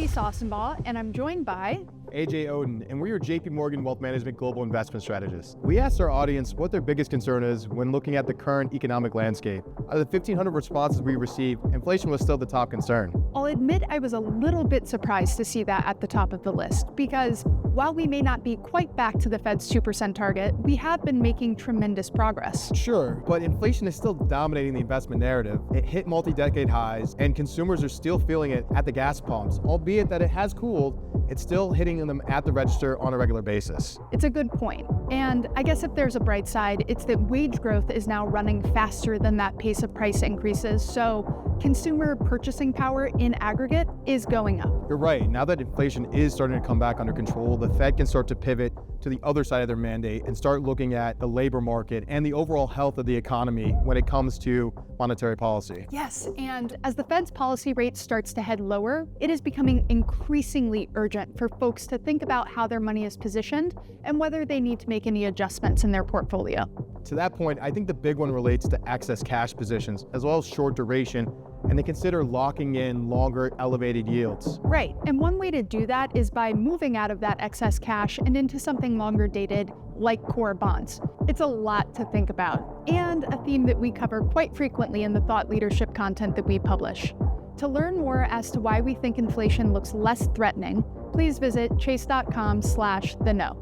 Elise Ossenbaugh, and I'm joined by AJ Oden, and we're your JP Morgan Wealth Management Global Investment Strategist. We asked our audience what their biggest concern is when looking at the current economic landscape. Out of the 1,500 responses we received, inflation was still the top concern. I'll admit I was a little bit surprised to see that at the top of the list, because while we may not be quite back to the Fed's 2% target, we have been making tremendous progress. Sure, but inflation is still dominating the investment narrative. It hit multi-decade highs, and consumers are still feeling it at the gas pumps. Albeit that it has cooled, it's still hitting them at the register on a regular basis. It's a good point. And I guess if there's a bright side, it's that wage growth is now running faster than that pace of price increases. So consumer purchasing power in aggregate is going up. You're right. Now that inflation is starting to come back under control, the Fed can start to pivot to the other side of their mandate and start looking at the labor market and the overall health of the economy when it comes to monetary policy. Yes, and as the Fed's policy rate starts to head lower, it is becoming increasingly urgent for folks to think about how their money is positioned and whether they need to make any adjustments in their portfolio. To that point, I think the big one relates to excess cash positions as well as short duration, and they consider locking in longer elevated yields. Right, and one way to do that is by moving out of that excess cash and into something longer dated like core bonds. It's a lot to think about, and a theme that we cover quite frequently in the thought leadership content that we publish. To learn more as to why we think inflation looks less threatening, please visit chase.com/theknow.